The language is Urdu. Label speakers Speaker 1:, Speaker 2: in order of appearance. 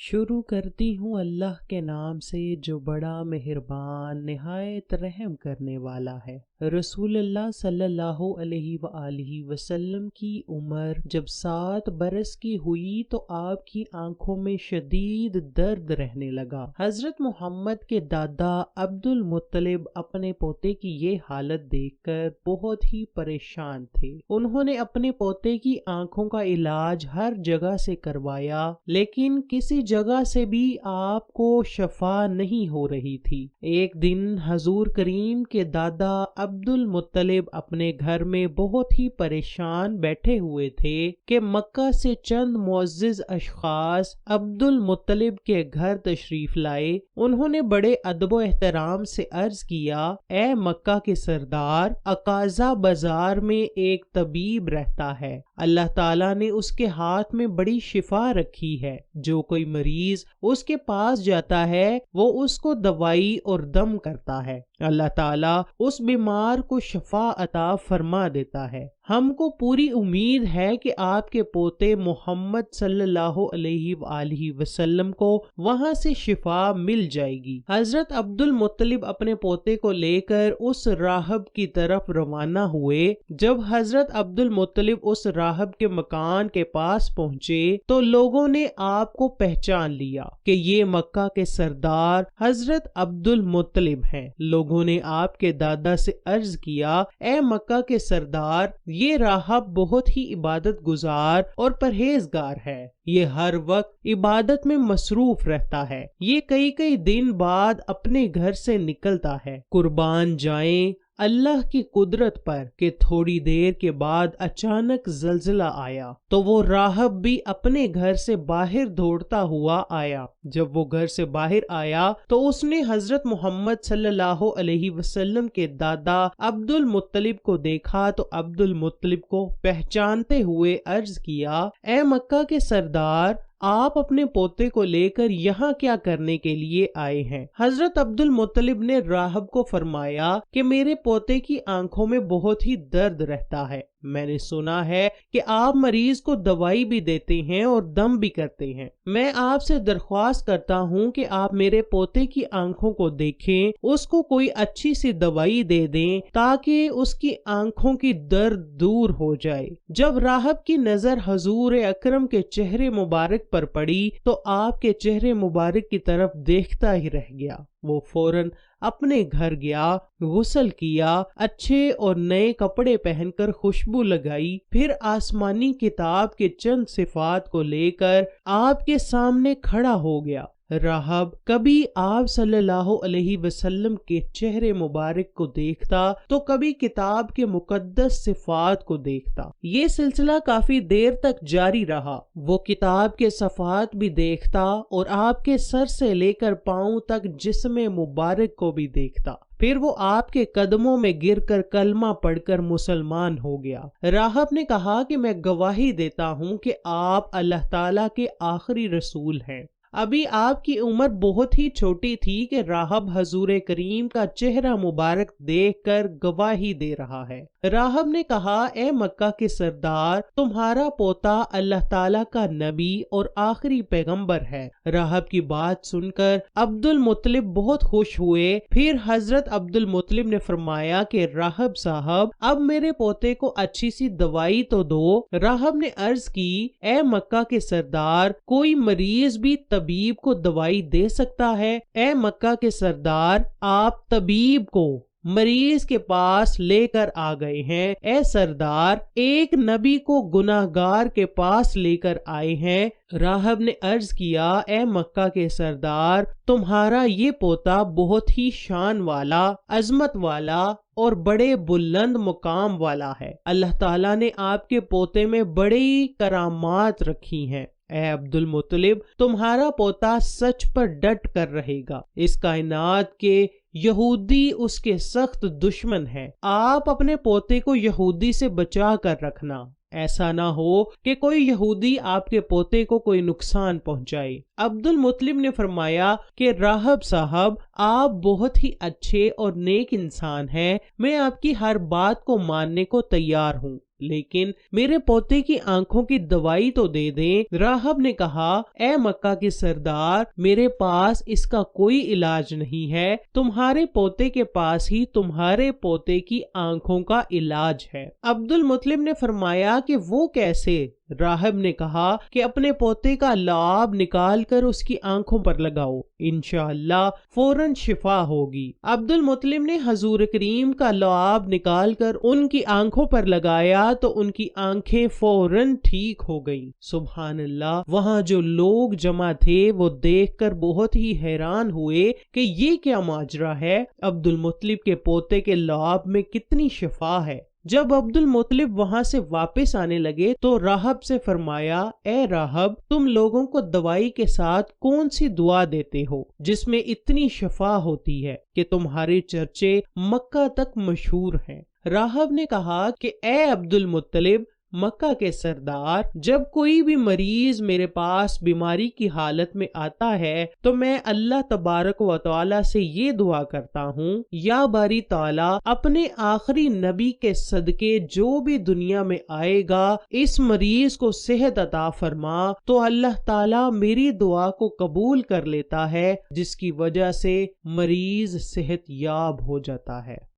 Speaker 1: شروع کرتی ہوں اللہ کے نام سے جو بڑا مہربان نہایت رحم کرنے والا ہے۔ رسول اللہ صلی اللہ علیہ وآلہ وسلم کی عمر جب 7 برس کی ہوئی تو آپ کی آنکھوں میں شدید درد رہنے لگا۔ حضرت محمد کے دادا عبد المطلب اپنے پوتے کی یہ حالت دیکھ کر بہت ہی پریشان تھے۔ انہوں نے اپنے پوتے کی آنکھوں کا علاج ہر جگہ سے کروایا، لیکن کسی جگہ سے بھی آپ کو شفا نہیں ہو رہی تھی۔ ایک دن حضور کریم کے دادا عبد المطلب اپنے گھر میں بہت ہی پریشان بیٹھے ہوئے تھے کہ مکہ سے چند معزز اشخاص عبد المطلب کے گھر تشریف لائے۔ انہوں نے بڑے ادب و احترام سے عرض کیا، اے مکہ کے سردار، اقاضہ بازار میں ایک طبیب رہتا ہے، اللہ تعالیٰ نے اس کے ہاتھ میں بڑی شفا رکھی ہے، جو کوئی مریض اس کے پاس جاتا ہے وہ اس کو دوائی اور دم کرتا ہے، اللہ تعالیٰ اس بیمار کو شفا عطا فرما دیتا ہے۔ ہم کو پوری امید ہے کہ آپ کے پوتے محمد صلی اللہ علیہ وآلہ وسلم کو وہاں سے شفا مل جائے گی۔ حضرت عبد المطلب اپنے پوتے کو لے کر اس راہب کی طرف روانہ ہوئے۔ جب حضرت عبد المطلب اس راہب کے مکان کے پاس پہنچے تو لوگوں نے آپ کو پہچان لیا کہ یہ مکہ کے سردار حضرت عبد المطلب ہیں۔ لوگوں نے آپ کے دادا سے عرض کیا، اے مکہ کے سردار، یہ راہب بہت ہی عبادت گزار اور پرہیزگار ہے، یہ ہر وقت عبادت میں مصروف رہتا ہے، یہ کئی دن بعد اپنے گھر سے نکلتا ہے۔ قربان جائیں اللہ کی قدرت پر کہ تھوڑی دیر کے بعد اچانک زلزلہ آیا تو وہ راہب بھی اپنے گھر سے باہر دوڑتا ہوا آیا۔ جب وہ گھر سے باہر آیا تو اس نے حضرت محمد صلی اللہ علیہ وسلم کے دادا عبد المطلب کو دیکھا تو عبد المطلب کو پہچانتے ہوئے عرض کیا، اے مکہ کے سردار، آپ اپنے پوتے کو لے کر یہاں کیا کرنے کے لیے آئے ہیں؟ حضرت عبد المطلب نے راہب کو فرمایا کہ میرے پوتے کی آنکھوں میں بہت ہی درد رہتا ہے، میں نے سنا ہے کہ آپ مریض کو دوائی بھی دیتے ہیں اور دم بھی کرتے ہیں، میں آپ سے درخواست کرتا ہوں کہ آپ میرے پوتے کی آنکھوں کو دیکھیں، اس کو کوئی اچھی سی دوائی دے دیں تاکہ اس کی آنکھوں کی درد دور ہو جائے۔ جب راہب کی نظر حضور اکرم کے چہرے مبارک پر پڑی تو آپ کے چہرے مبارک کی طرف دیکھتا ہی رہ گیا۔ وہ فوراً اپنے گھر گیا، غسل کیا، اچھے اور نئے کپڑے پہن کر خوشبو لگائی، پھر آسمانی کتاب کے چند صفات کو لے کر آپ کے سامنے کھڑا ہو گیا۔ راہب کبھی آپ صلی اللہ علیہ وسلم کے چہرے مبارک کو دیکھتا تو کبھی کتاب کے مقدس صفات کو دیکھتا۔ یہ سلسلہ کافی دیر تک جاری رہا۔ وہ کتاب کے صفات بھی دیکھتا اور آپ کے سر سے لے کر پاؤں تک جسم مبارک کو بھی دیکھتا۔ پھر وہ آپ کے قدموں میں گر کر کلمہ پڑھ کر مسلمان ہو گیا۔ راہب نے کہا کہ میں گواہی دیتا ہوں کہ آپ اللہ تعالیٰ کے آخری رسول ہیں۔ ابھی آپ کی عمر بہت ہی چھوٹی تھی کہ راہب حضور کریم کا چہرہ مبارک دیکھ کر گواہی دے رہا ہے۔ راہب نے کہا، اے مکہ کے سردار، تمہارا پوتا اللہ تعالیٰ کا نبی اور آخری پیغمبر ہے۔ راہب کی بات سن کر عبد المطلب بہت خوش ہوئے۔ پھر حضرت عبد المطلب نے فرمایا کہ راہب صاحب، اب میرے پوتے کو اچھی سی دوائی تو دو۔ راہب نے عرض کی، اے مکہ کے سردار، کوئی مریض بھی طبیب کو دوائی دے سکتا ہے؟ اے مکہ کے سردار، آپ طبیب کو مریض کے پاس لے کر آ گئے ہیں۔ اے سردار، ایک نبی کو گناہگار کے پاس لے کر آئے ہیں۔ راہب نے عرض کیا، اے مکہ کے سردار، تمہارا یہ پوتا بہت ہی شان والا، عظمت والا اور بڑے بلند مقام والا ہے، اللہ تعالیٰ نے آپ کے پوتے میں بڑی کرامات رکھی ہیں۔ اے عبد المطلب، تمہارا پوتا سچ پر ڈٹ کر رہے گا، اس کائنات کے یہودی اس کے سخت دشمن ہیں، آپ اپنے پوتے کو یہودی سے بچا کر رکھنا، ایسا نہ ہو کہ کوئی یہودی آپ کے پوتے کو کوئی نقصان پہنچائے۔ عبد المطلب نے فرمایا کہ راہب صاحب، آپ بہت ہی اچھے اور نیک انسان ہیں، میں آپ کی ہر بات کو ماننے کو تیار ہوں۔ لیکن میرے پوتے کی آنکھوں کی دوائی تو دے دیں۔ راہب نے کہا اے مکہ کے سردار، میرے پاس اس کا کوئی علاج نہیں ہے، تمہارے پوتے کے پاس ہی تمہارے پوتے کی آنکھوں کا علاج ہے۔ عبد المطلب نے فرمایا کہ وہ کیسے؟ راہب نے کہا کہ اپنے پوتے کا لعاب نکال کر اس کی آنکھوں پر لگاؤ، انشاءاللہ فوراً شفا ہوگی۔ عبد المطلب نے حضور کریم کا لعاب نکال کر ان کی آنکھوں پر لگایا تو ان کی آنکھیں فوراً ٹھیک ہو گئیں۔ سبحان اللہ! وہاں جو لوگ جمع تھے وہ دیکھ کر بہت ہی حیران ہوئے کہ یہ کیا ماجرا ہے، عبد المطلب کے پوتے کے لعاب میں کتنی شفا ہے۔ جب عبد المطلب وہاں سے واپس آنے لگے تو راہب سے فرمایا اے راہب، تم لوگوں کو دوائی کے ساتھ کون سی دعا دیتے ہو جس میں اتنی شفا ہوتی ہے کہ تمہارے چرچے مکہ تک مشہور ہیں؟ راہب نے کہا کہ اے عبد المطلب، مکہ کے سردار، جب کوئی بھی مریض میرے پاس بیماری کی حالت میں آتا ہے تو میں اللہ تبارک و تعالی سے یہ دعا کرتا ہوں، یا باری تعالی اپنے آخری نبی کے صدقے جو بھی دنیا میں آئے گا اس مریض کو صحت عطا فرما، تو اللہ تعالی میری دعا کو قبول کر لیتا ہے، جس کی وجہ سے مریض صحت یاب ہو جاتا ہے۔